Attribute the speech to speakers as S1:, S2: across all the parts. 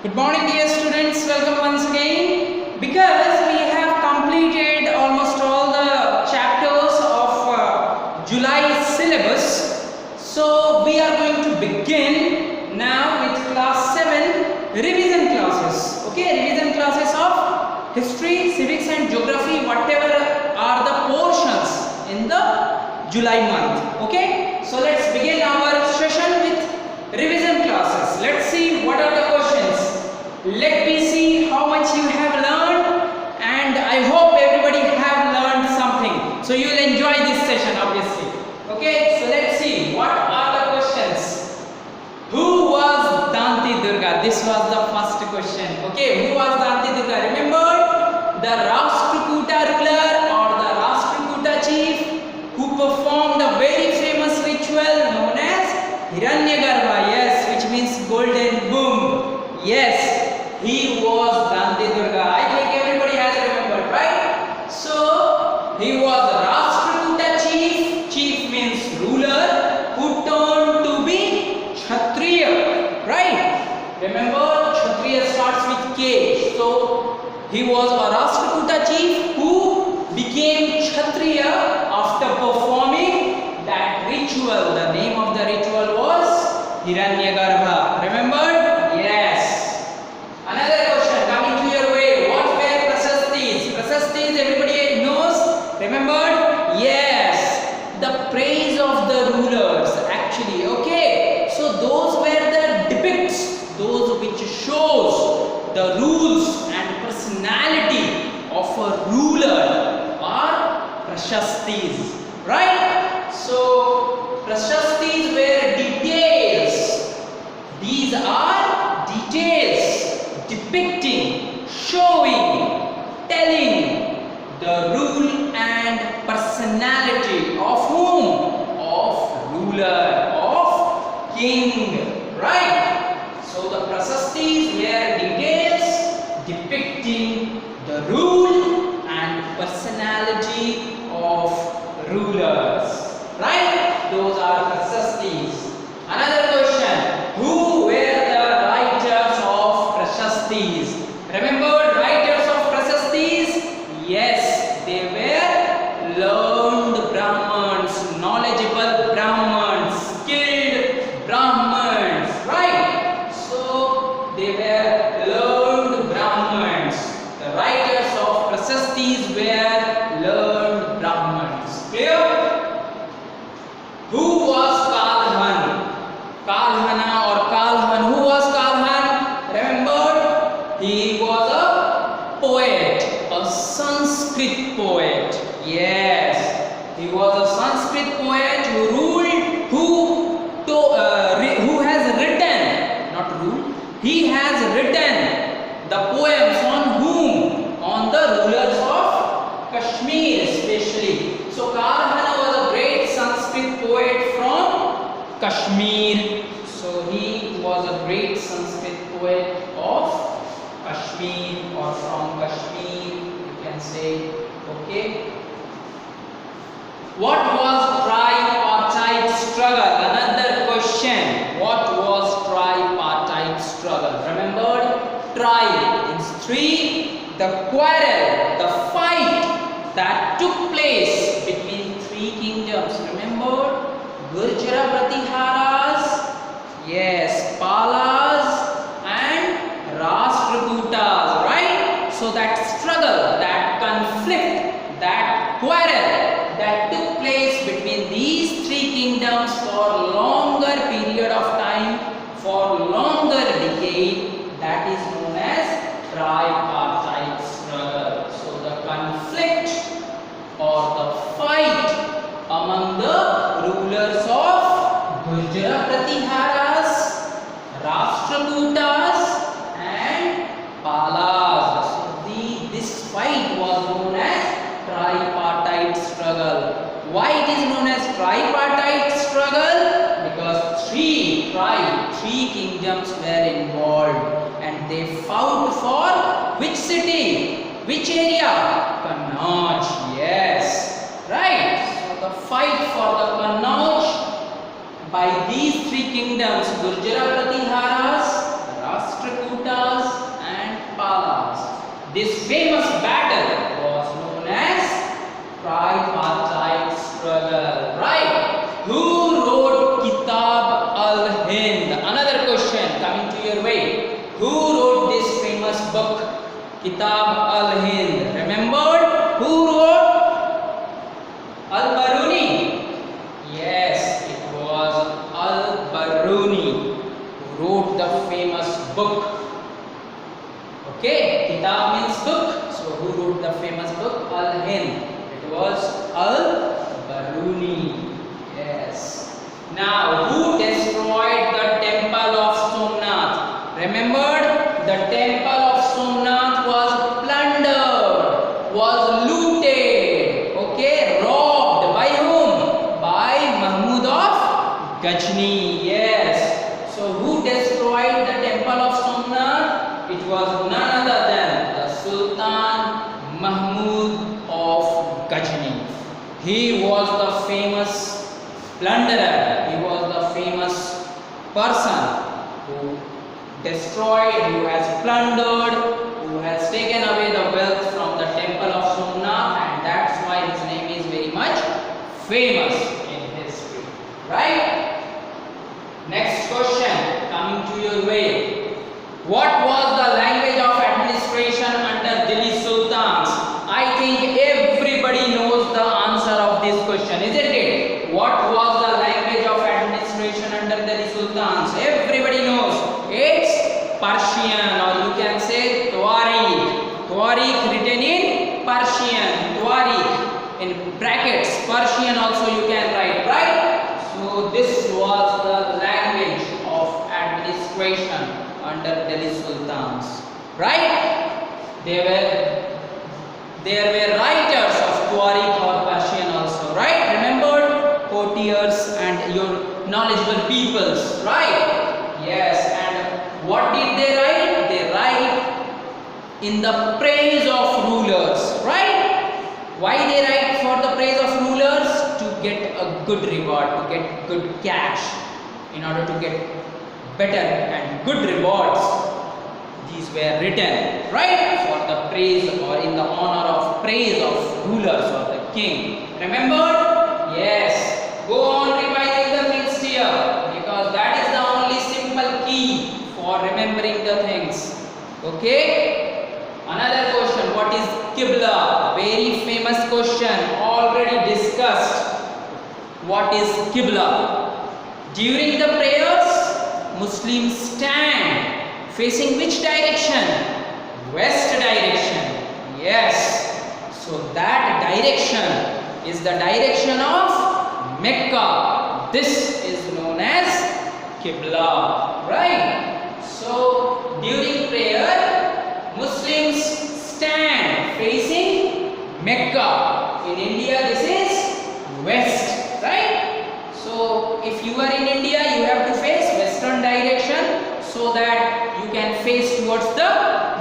S1: Good morning dear students, welcome once again. Because we have completed almost all the chapters of July syllabus, so we are going to begin now with class 7 revision classes. Okay, revision classes of history, civics and geography, whatever are the portions in the July month. Okay, so let's begin our session with revision classes. Let's see what are the questions. Let me see how much you have learned, and I hope everybody have learned something. So you will enjoy this session obviously. Okay, so let's see what are the questions. Who was Danti Durga? This was the first question. Okay, who was Danti Durga? Remember the Rashtrakuta ruler or the Rashtrakuta chief who performed a very famous ritual known as Hiranyagarbha. Yes, which means golden womb. Yes, he was Danti Durga. I think everybody has remembered, right? So he was Rashtrakuta chief. Chief means ruler who turned to be Kshatriya, right? Remember, Kshatriya starts with K. So he was a Rashtrakuta chief who became Kshatriya after performing that ritual. The name of the ritual was Hiranyagarbha. Remembered? Yes. Another question coming to your way. What were prasastis? Prasastis everybody knows. Remembered? Yes. The praise of the rulers actually. Okay. So those were the depicts, those which shows the rules and personality of a ruler are prasastis. Right? So prasastis were details. These are details depicting, showing, telling the rule and personality of whom? Of ruler, of king, right? So the prasastis were details depicting the rule and personality of rulers, right? Those are prasastis. Another question, who were the writers of prasastis? Remember writers of prasastis? Yes, they were learned Brahmins, knowledgeable Brahmins, skilled Brahmins, right? So they were learned Brahmins. The writers of prasastis were learned Brahmins. Clear? Who was Kalhan? Kalhana or Kalhan. Who was Kalhan? Remember, he was a poet, a Sanskrit poet. Yes, he was a Sanskrit poet who ruled, who has written, not ruled, he has written the poems on whom? On the rulers of Kashmir especially. So Kalhana was a great Sanskrit poet from Kashmir. So he was a great Sanskrit poet of Kashmir or from Kashmir, you can say. Okay. What was tripartite struggle? Another question. What was tripartite struggle? Remember, tri means three. The quarrel, the fight that took place between three kingdoms. Remember, Gurjara Pratiharas, yes, Palas and Rashtrakutas, right? So that struggle, that conflict, that quarrel that took place between these three kingdoms for longer period of time, for longer decade, that is known as tripartite struggle. So the conflict or the fight among the rulers of Gurjara Pratiharas, Rashtrakutas and Palas. So this fight was known as tripartite struggle. Why it is known as tripartite struggle? Because three kingdoms were involved and they fought for which city? Which area? Kannauj. Yes, right. So the fight for the Kannauj by these three kingdoms, Gurjara Pratiharas, Rashtrakutas famous battle was known as tripartite struggle, right? Who wrote Kitab al-Hind? Another question coming to your way. Who wrote this famous book, Kitab al-Hind? Remembered? Who wrote? Al-Biruni. Yes, it was Al-Biruni who wrote the famous book. Okay, Kitab means book. So who wrote the famous book? Al-Hind. It was Al-Biruni. Yes. Now, who destroyed the temple of Somnath? Remembered? The temple of Somnath was plundered, was looted, okay, robbed by whom? By Mahmud of Ghazni. Yes. So who destroyed the temple of Somnath? It was none other than the Sultan Mahmud of Ghazni. He was the famous plunderer. He was the famous person who destroyed, who has plundered, who has taken away the wealth from the temple of Somnath, and that's why his name is very much famous in history, right? Next question coming to your way. What was the language of administration under Delhi Sultans? I think everybody knows the answer of this question, isn't it? What was the language of administration under Delhi Sultans? Everybody knows. It's Persian, or you can say Tuareg. Tuareg written in Persian. Tuareg in brackets. Persian also you can write, right? So this was the language of administration under Delhi Sultans, right? There were writers of Tuareg or Persian also, right? Remember, courtiers and your knowledgeable peoples, right? Yes. And what did they write? They write in the praise of rulers, right? Why they write for the praise of rulers? To get a good reward, to get good cash, in order to get better and good rewards. These were written, right, for the praise or in the honor of praise of rulers or the king. Remember? Yes. Go on revising the things here, because that is the only simple key for remembering the things. Okay? Another question. What is Qibla? Very famous question, already discussed. What is Qibla? During the prayers, Muslims stand facing which direction? West direction. Yes. So that direction is the direction of Mecca. This is known as Qibla, right? So during prayer, Muslims stand facing Mecca. In India, this is west, right? So if you are in India, you have to face western direction so that you can face towards the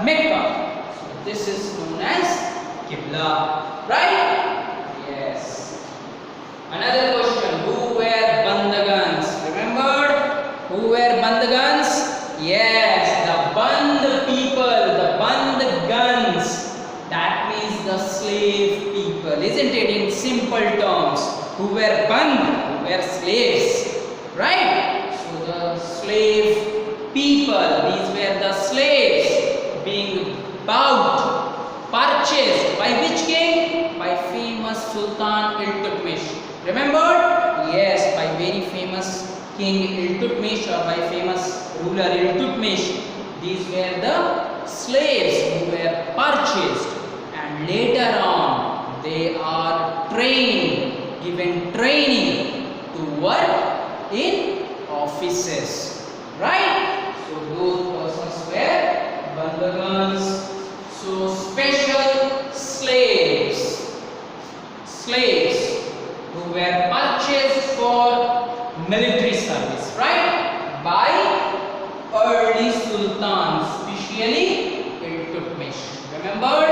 S1: Mecca. So this is known as Qibla, right? Yes. Another question. Who were Bandagans? Remembered? Who were Bandagans? Yes, the Band people, the Bandagans. That means the slave people, isn't it? In simple terms. Who were Band? Who were slaves, right? So the slave people, these were the slaves being bought, purchased by which king? By famous Sultan Iltutmish. Remember? Yes, by very famous King Iltutmish, or by famous ruler Iltutmish. These were the slaves who were purchased, and later on they are trained, given training to work in offices, right? So those persons were Bandagans. So special slaves who were purchased for military service, right, by early sultans, especially Iltutmish. Remember,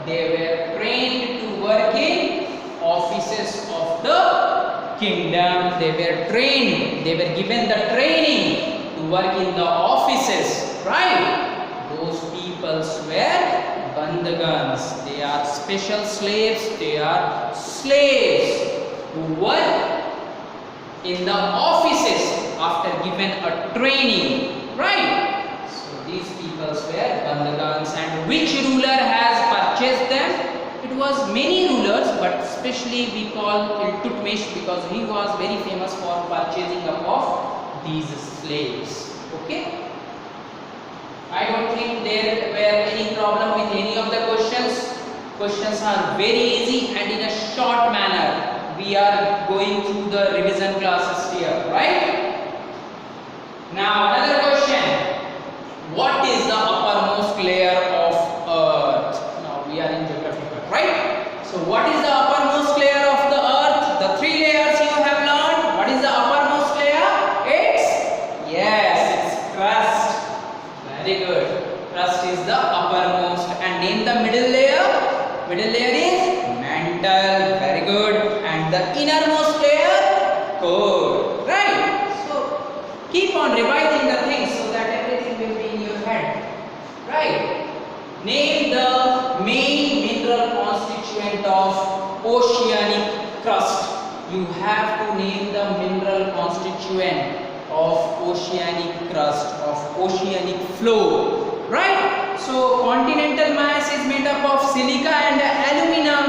S1: they were trained to work in offices of the kingdom. They were trained, they were given the training to work in the offices, right? Those peoples were bandagans. They are special slaves. They are slaves who work in the offices after given a training, right? So these people were bandagans. And which ruler has purchased them? It was many rulers, but especially we call Iltutmish because he was very famous for purchasing up of these slaves. Okay? I don't think there were any problem with any of the questions. Questions are very easy and in a short manner. We are going through the revision classes here, right? Now another question. What is the uppermost layer of earth? Now we are in geography, right? So what is the uppermost layer of the earth? The three layers you have learned. What is the uppermost layer? It's crust. Very good. Crust is the uppermost. And name the middle layer. Middle layer is mantle. Very good. And the innermost layer, core. Right? So keep on revising the things so that everything will be in your head. Right? Name the main mineral constituent of oceanic crust. You have to name the mineral constituent of oceanic crust, of oceanic floor, right? So continental mass is made up of silica and aluminum,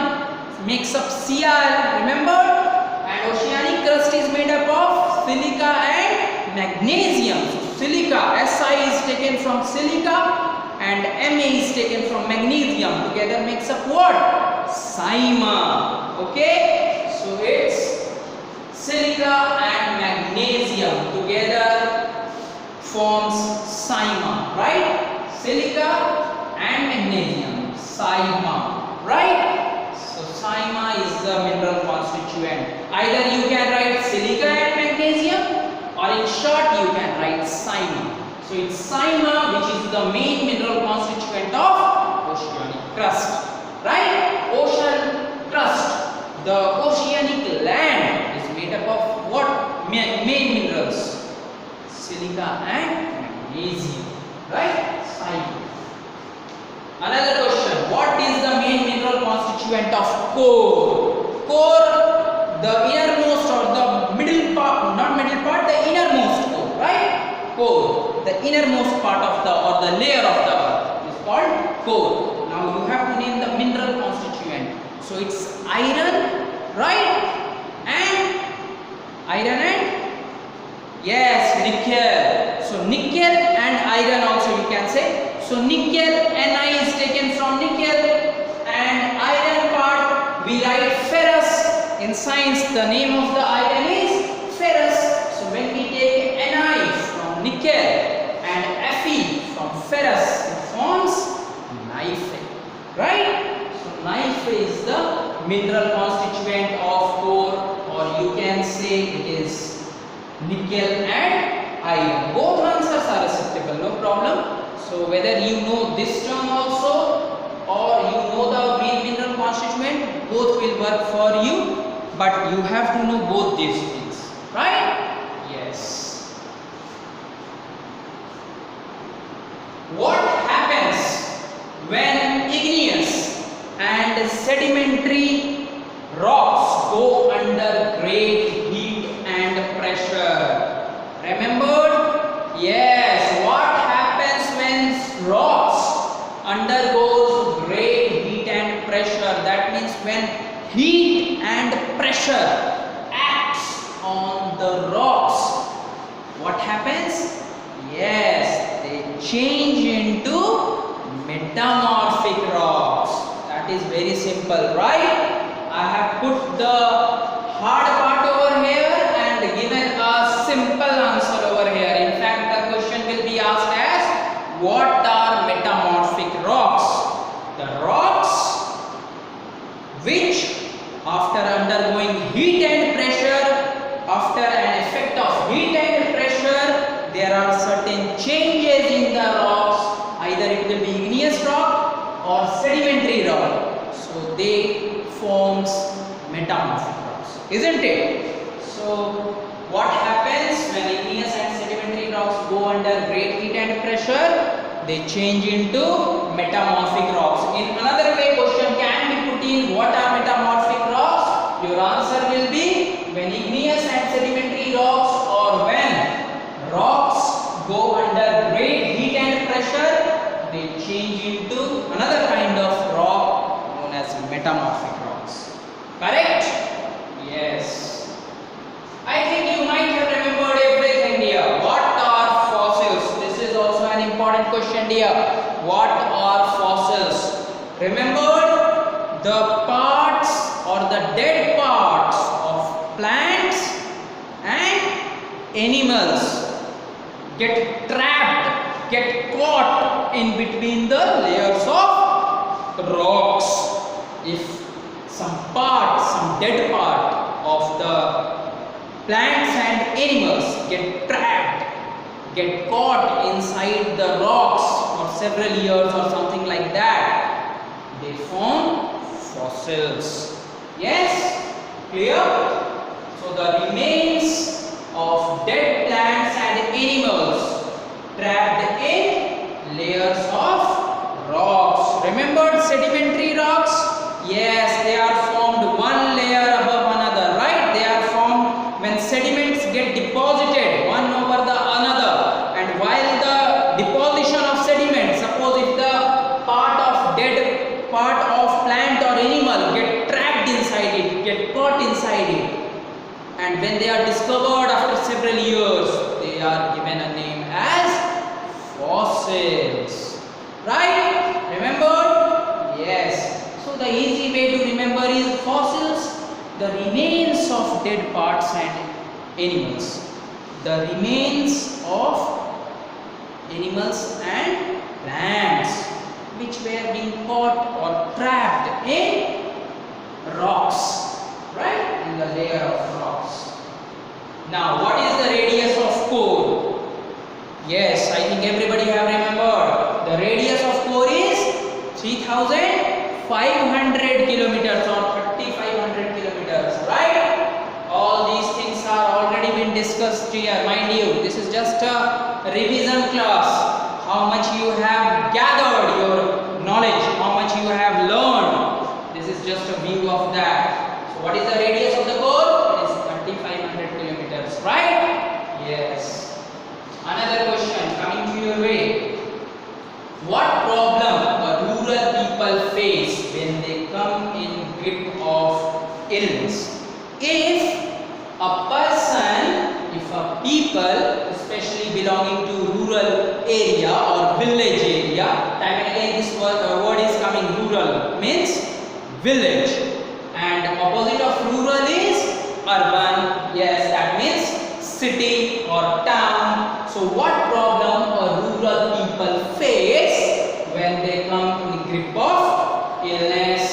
S1: makes up Cl, remember? And oceanic crust is made up of silica and magnesium. So silica, Si is taken from silica and Ma is taken from magnesium. Together makes up what? Cyma. Okay? So it's silica and magnesium together forms cyma, right? Silica and magnesium, cyma, right? So cyma is the mineral constituent. Either you can write silica and magnesium, or in short you can write cyma. So it's cyma which is the main mineral constituent of oceanic crust, right? Ocean crust, the oceanic land made up of what main minerals? Silica and magnesium, right? Cyma. Another question. What is the main mineral constituent of core? Core, the innermost or the middle part, not middle part, the innermost core, right? Core, the innermost part of the or the layer of the earth is called core. Now you have to name the mineral constituent. So it's iron, right? And iron and nickel. So nickel and iron also you can say. So nickel, Ni is taken from nickel, and iron part we write ferrous. In science the name of the iron is ferrous. So when we take Ni from nickel and Fe from ferrous, it forms Ni, right? So Ni is the mineral constituent of core, or you can say it is nickel and iron. Both answers are acceptable, no problem. So whether you know this term also or you know the main mineral constituent, both will work for you, but you have to know both these things, right? Yes. What happens when igneous and sedimentary rocks go under great heat and pressure? Remembered? Yes. What happens when rocks undergoes great heat and pressure? That means when heat and pressure acts on the rocks, what happens? Yes, they change into metamorphic rocks. That is very simple, right? I have put the hard part over here and given a simple answer over here. In fact, the question will be asked as, what are metamorphic rocks? The rocks which after undergoing heat and pressure, after an effect of heat and pressure, there are certain changes in the rocks. Either it will be igneous rock or sedimentary rock. So they forms metamorphic rocks, isn't it? So what happens when igneous and sedimentary rocks go under great heat and pressure? they change into metamorphic rocks. In another way, question can be put in, what are metamorphic rocks? Your answer will be when igneous and sedimentary rocks, or when rocks go under great heat and pressure, they change into another kind of rock known as metamorphic rocks. Correct? Yes. I think you might have remembered everything here. What are fossils? This is also an important question here. What are fossils? Remember, the parts or the dead parts of plants and animals get trapped, get caught in between the layers of rocks. If some part, some dead part of the plants and animals get trapped, get caught inside the rocks for several years or something like that, they form fossils. Yes? Clear? So the remains of dead plants and animals trapped in layers of rocks. Remembered sedimentary rocks? Yes, they are formed one layer above another, right? They are formed when sediments get deposited one over the another, and while the deposition of sediment, suppose if the part of dead part of plant or animal get trapped inside it, get caught inside it, and when they are discovered after several years, they are given a name as fossils. Right? Remember? Yes. So the easy way to remember is fossils, the remains of dead parts and animals. The remains of animals and plants which were being caught or trapped in rocks, right? In the layer of rocks. Now, what is the radius of core? Yes, I think everybody have remembered. The radius of core is 3,500 kilometers or 3,500 kilometers, right? All these things are already been discussed here, mind you. This is just a revision class. How much you have gathered your knowledge, how much you have learned. This is just a view of that. So what is the radius of the core? It is 3,500 kilometers, right? Yes. Another question coming to your way. What problem rural people face when they come in grip of illness? If a people, especially belonging to rural area or village area, time and again this word is coming, rural means village, and opposite of rural is urban. Yes, that means city or town. So what problem rural people face when they come in the grip of illness?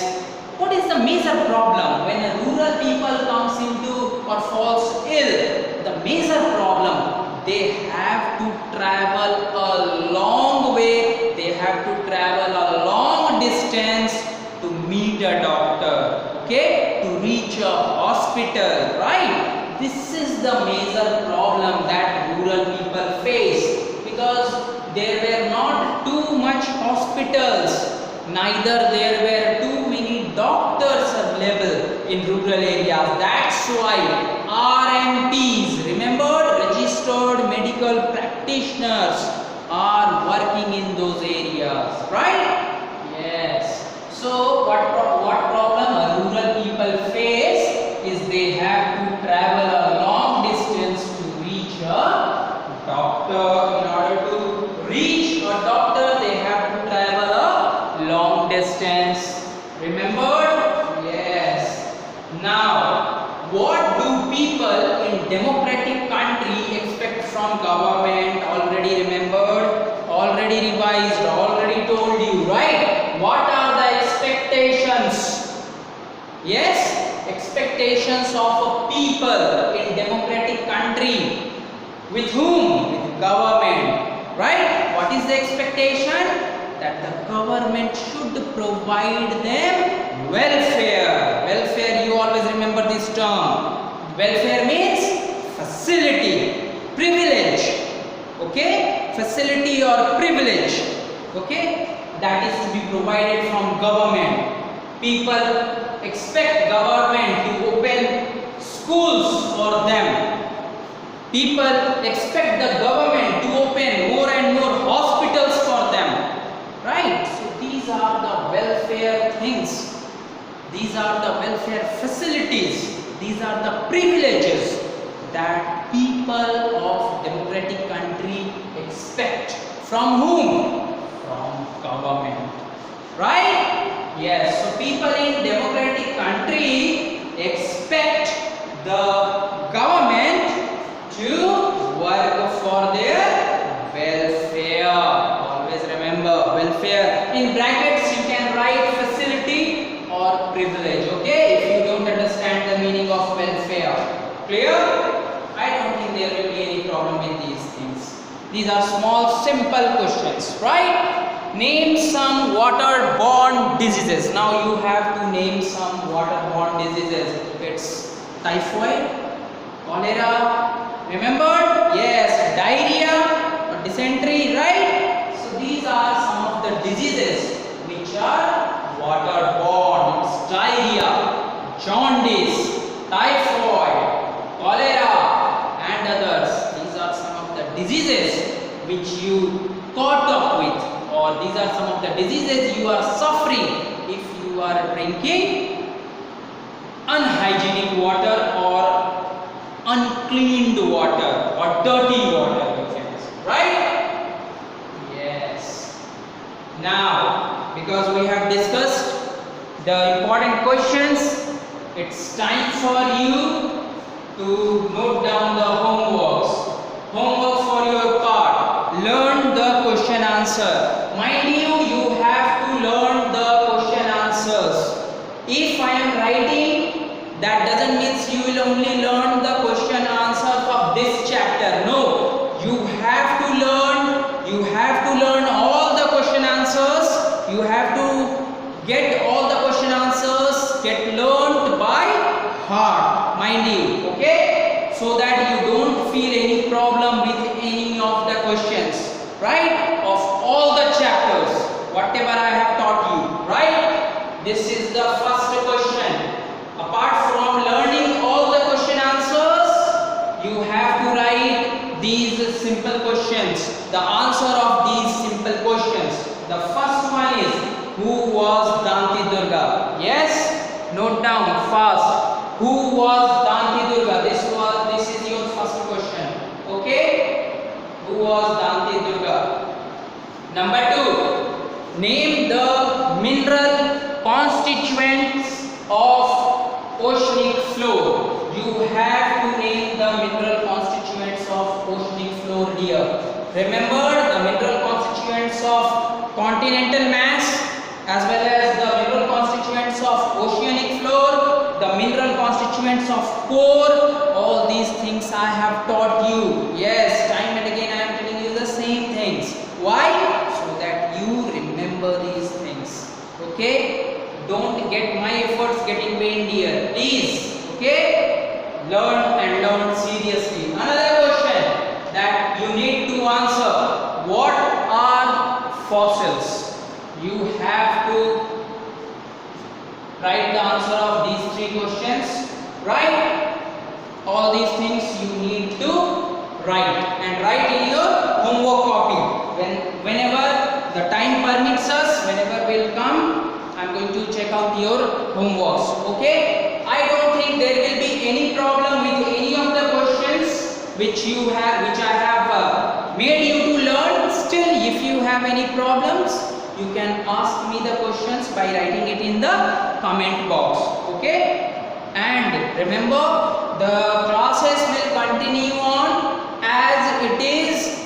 S1: What is the major problem when a rural people comes into or falls ill? The major problem, they have to travel a long way, they have to travel a long distance to meet a doctor, okay, to reach a hospital, right? This is the major problem that rural people face, because there were not too much hospitals, neither there were too many doctors available in rural areas. That's why RMPs, remember, registered medical practitioners, are working in those areas, right? Yes. So what problem rural people face is they have to travel a long distance to reach a doctor. In order to reach a doctor, they have to travel a long distance. Remembered? Yes. Now, what do people in democratic country expect from government? Already remembered, already revised, already told you, right? What are the expectations? Yes, expectations of a people in democratic country. With whom? With government, right? What is the expectation? That the government should provide them welfare. Welfare, you always remember this term. Welfare means facility, privilege, okay? Facility or privilege. Okay, that is to be provided from government. People expect government to open schools for them. People expect the government to open more and more hospitals for them. Right? So these are the welfare things. These are the welfare facilities. These are the privileges that people of democratic country expect. From whom? From government. Right? Yes. So people in democratic country expect the government to work for their welfare. Always remember, welfare. In brackets you can write facility or privilege. Okay? If you don't understand the meaning of welfare. Clear? I don't think there will be any problem with these things. These are small simple questions. Right? Name some waterborne diseases. Now you have to name some waterborne diseases. It's typhoid, cholera. Remembered? Yes, diarrhea or dysentery, right? So these are some of the diseases which are waterborne. It's diarrhea, jaundice, typhoid, cholera and others. These are some of the diseases which you caught up with, or these are some of the diseases you are suffering if you are drinking unhygienic water or uncleaned water or dirty water, you can say, right? Yes. Now, because we have discussed the important questions, it's time for you to note down the homeworks. Homework for your part. Learn the question answer. Mind you, you have to learn the question answers. If I am writing, that doesn't mean you will only learn the question answers of this chapter. No, you have to learn all the question answers. You have to get all the question answers, get learned by heart, mind you, okay? So that you don't feel any problem with any of the questions, right? Of all the chapters, whatever I have taught you, right? This is the first question. Apart from learning all the question answers, you have to write these simple questions, the answer of these simple questions. The first one is, who was Danti Durga? Yes, note down fast. Who was Danti Durga? This is your first question. Okay? Who was Danti Durga? Number 2, name the mineral constituents of oceanic floor. You have to name the mineral constituents of oceanic floor here. Remember the mineral constituents of continental mass as well as the mineral constituents of oceanic floor, the mineral constituents of core. All these things I have taught you. Yes, time and again I am telling you the same things. Why? So that you remember these things. Okay? Don't get my efforts getting vain here. Please. Okay? Learn and learn seriously. Another question that you need to answer. What are fossils? You have to write the answer of these 3 questions. Right? All these things you need to write, and write in your homework copy. Whenever the time permits us, whenever we'll come, I'm going to check out your homeworks. Okay? I don't think there will be any problem with any of the questions which I have made you to learn. Still, if you have any problems, you can ask me the questions by writing it in the comment box. Okay? And remember, the classes will continue on as it is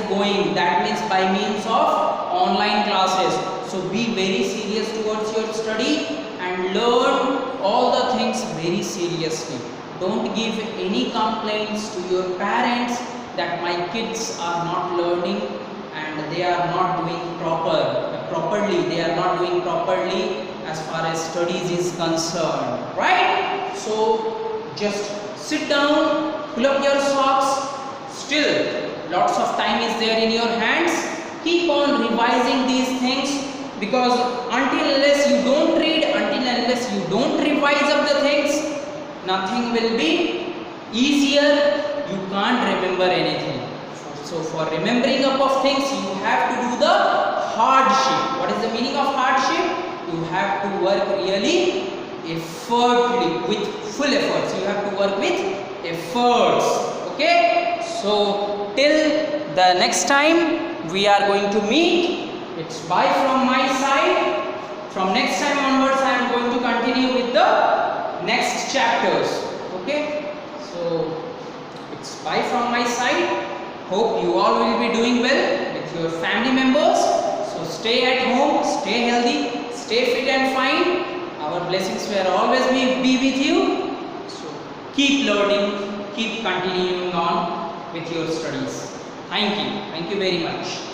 S1: going. That means by means of online classes. So be very serious towards your study and learn all the things very seriously. Don't give any complaints to your parents that my kids are not learning and they are not doing properly. They are not doing properly as far as studies is concerned. Right? So just sit down, pull up your socks. Still, lots of time is there in your hands. keep on revising these things, because until unless you don't read, until unless you don't revise up the things, nothing will be easier. You can't remember anything. So for remembering up of things, you have to do the hardship. What is the meaning of hardship? You have to work really effortfully, with full efforts. You have to work with efforts. Okay? So till the next time we are going to meet. It's bye from my side. From next time onwards, I am going to continue with the next chapters. Okay? So it's bye from my side. Hope you all will be doing well with your family members. So stay at home, stay healthy, stay fit and fine. Our blessings will always be with you. So keep learning, keep continuing on with your studies. Thank you very much.